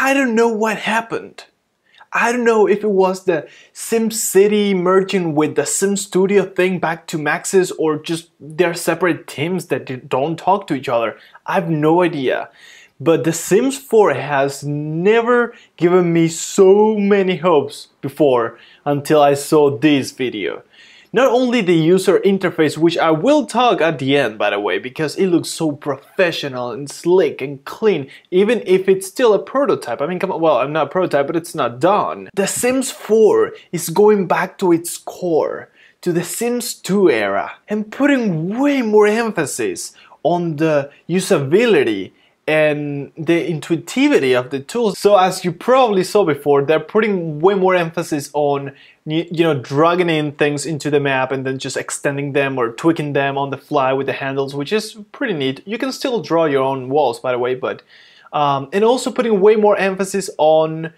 I don't know what happened. I don't know if it was the SimCity merging with the Sim Studio thing back to Maxis, or just they're separate teams that don't talk to each other. I have no idea. But The Sims 4 has never given me so many hopes before until I saw this video. Not only the user interface, which I will talk at the end by the way, because it looks so professional and slick and clean, even if it's still a prototype. I mean, come on, well, I'm not a prototype, but it's not done. The Sims 4 is going back to its core, to the Sims 2 era, and putting way more emphasis on the usability and the intuitivity of the tools. So as you probably saw before, they're putting way more emphasis on, you know, dragging in things into the map and then just extending them or tweaking them on the fly with the handles, which is pretty neat. You can still draw your own walls, by the way, but and also putting way more emphasis on,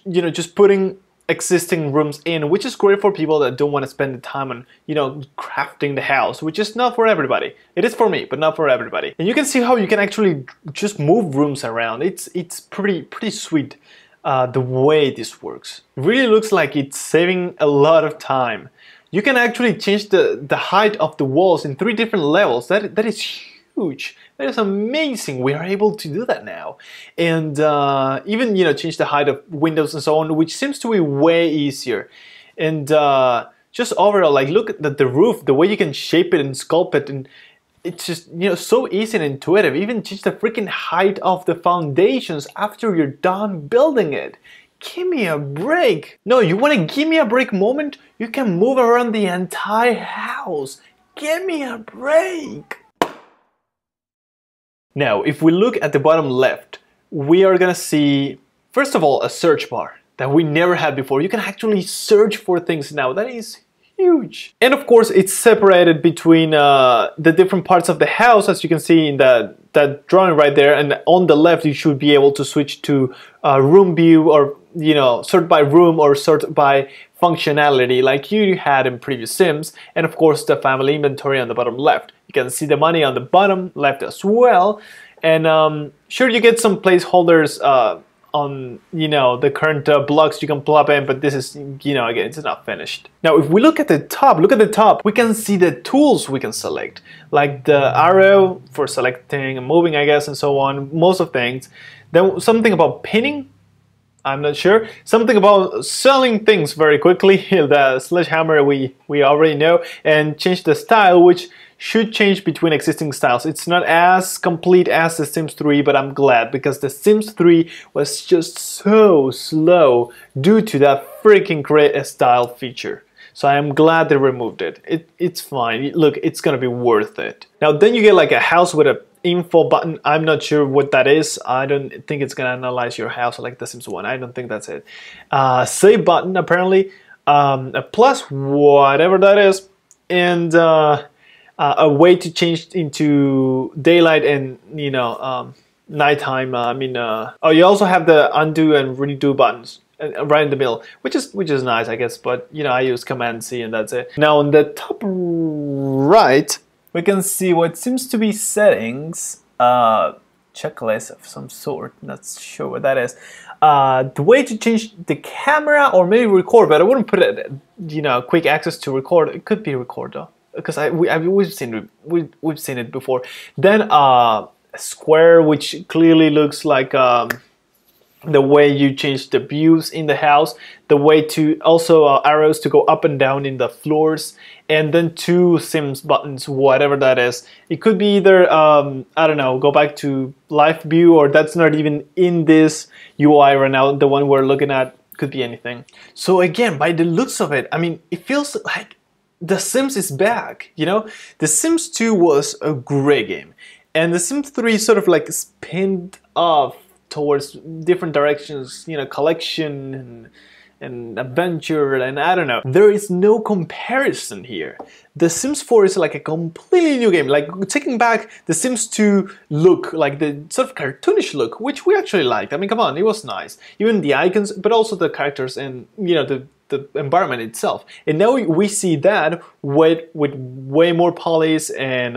you know, just putting existing rooms in, which is great for people that don't want to spend the time on, you know, crafting the house, which is not for everybody. It is for me, but not for everybody. And you can see how you can actually just move rooms around. It's pretty sweet the way this works. It really looks like it's saving a lot of time. You can actually change the height of the walls in 3 different levels. That is huge. That is amazing. We are able to do that now, and even, you know, change the height of windows and so on, which seems to be way easier. And just overall, like, look at the roof, the way you can shape it and sculpt it, and it's just, you know, so easy and intuitive. Even change the freaking height of the foundations after you're done building it. Give me a break. No, you want to give me a break moment? You can move around the entire house. Give me a break. Now, if we look at the bottom left, we are gonna see, first of all, a search bar that we never had before. You can actually search for things now. That is huge. And of course, it's separated between the different parts of the house, as you can see in that drawing right there. And on the left, you should be able to switch to room view, or, you know, sort by room or sort by functionality like you had in previous Sims. And of course, the family inventory on the bottom left. You can see the money on the bottom left as well. And sure, you get some placeholders on, you know, the current blocks you can plop in, but this is, you know, again, it's not finished. Now, if we look at the top, we can see the tools we can select, like the arrow for selecting and moving, I guess, and so on, most of things. Then something about pinning, I'm not sure. Something about selling things very quickly, the sledgehammer we already know, and change the style, which should change between existing styles. It's not as complete as The Sims 3, but I'm glad, because The Sims 3 was just so slow due to that freaking create a style feature. So I am glad they removed it. It's fine. Look, it's gonna be worth it. Now then you get like a house with a info button. I'm not sure what that is. I don't think it's gonna analyze your house like The Sims 1. I don't think that's it. Save button apparently. A plus, whatever that is. And a way to change into daylight and, you know, nighttime. Oh, you also have the undo and redo buttons right in the middle, which is nice, I guess. But, you know, I use Command C and that's it. Now on the top right, we can see what seems to be settings, checklist of some sort. Not sure what that is. The way to change the camera or maybe record, but I wouldn't put it, you know, quick access to record. It could be record though, because we've seen it before. Then a square, which clearly looks like the way you change the views in the house, the way to also arrows to go up and down in the floors, and then 2 Sims buttons, whatever that is. It could be either I don't know, go back to live view, or that's not even in this UI right now. The one we're looking at could be anything. So again, by the looks of it, I mean, it feels like The Sims is back, you know? The Sims 2 was a great game, and The Sims 3 sort of like spinned off towards different directions, you know, collection and adventure, and I don't know. There is no comparison here. The Sims 4 is like a completely new game, like taking back the Sims 2 look, like the sort of cartoonish look, which we actually liked. I mean, come on, it was nice. Even the icons, but also the characters and, you know, the environment itself. And now we see that with way more polys and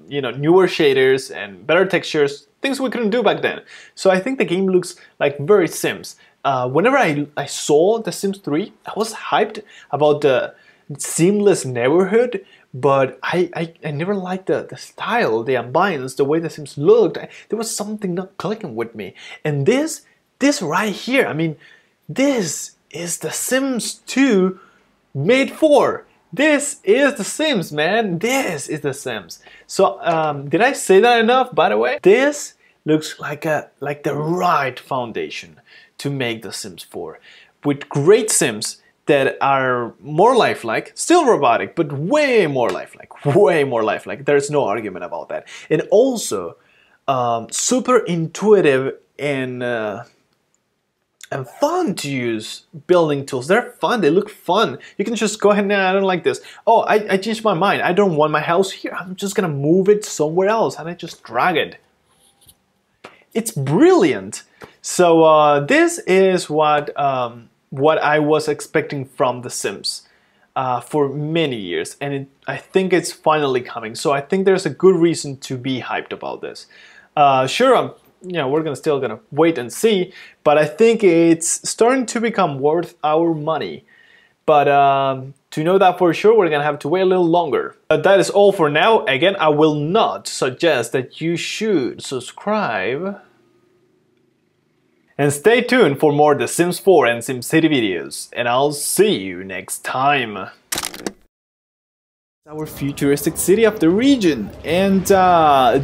you know, newer shaders and better textures, things we couldn't do back then. So I think the game looks like very Sims. Whenever I saw The Sims 3, I was hyped about the seamless neighborhood, but I never liked the style, the ambience, the way The Sims looked. There was something not clicking with me. And this right here, I mean, this is The Sims 2 made for. This is The Sims, man. This is The Sims. So, did I say that enough, by the way? This looks like the right foundation to make The Sims 4. With great Sims that are more lifelike, still robotic, but way more lifelike, way more lifelike. There's no argument about that. And also, super intuitive and fun to use building tools. They're fun, they look fun. You can just go ahead and, I don't like this. Oh, I changed my mind. I don't want my house here. I'm just gonna move it somewhere else, and I just drag it. It's brilliant. So this is what I was expecting from The Sims for many years, and I think it's finally coming. So I think there's a good reason to be hyped about this. Sure, you know, we're still gonna wait and see, but I think it's starting to become worth our money. But to know that for sure, we're gonna have to wait a little longer. But that is all for now. Again, I will not suggest that you should subscribe. And stay tuned for more The Sims 4 and SimCity videos. And I'll see you next time. Our futuristic city of the region. And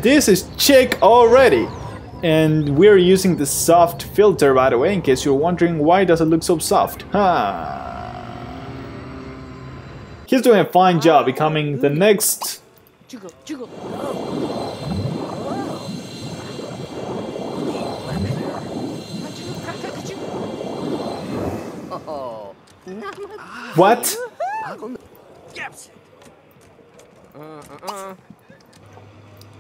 this is Chick already. And we're using the soft filter, by the way, in case you're wondering why does it look so soft. He's doing a fine job becoming the next... What?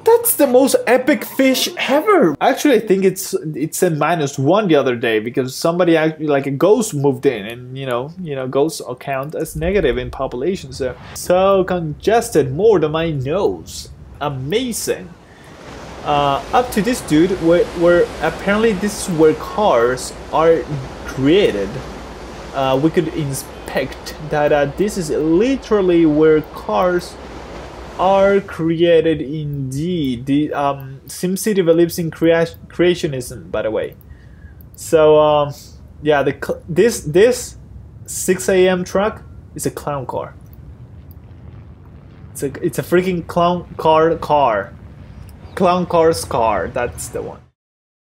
That's the most epic fish ever! Actually, I think it's a -1 the other day because somebody actually, like a ghost, moved in, and you know, ghosts count as negative in population. So congested, more than my nose. Amazing. Up to this dude, where apparently this is where cars are created. We could inspect that this is literally where cars are created indeed. The SimCity believes in creationism, by the way. So yeah, this 6 a.m. truck is a clown car. It's a freaking clown car's car. That's the one.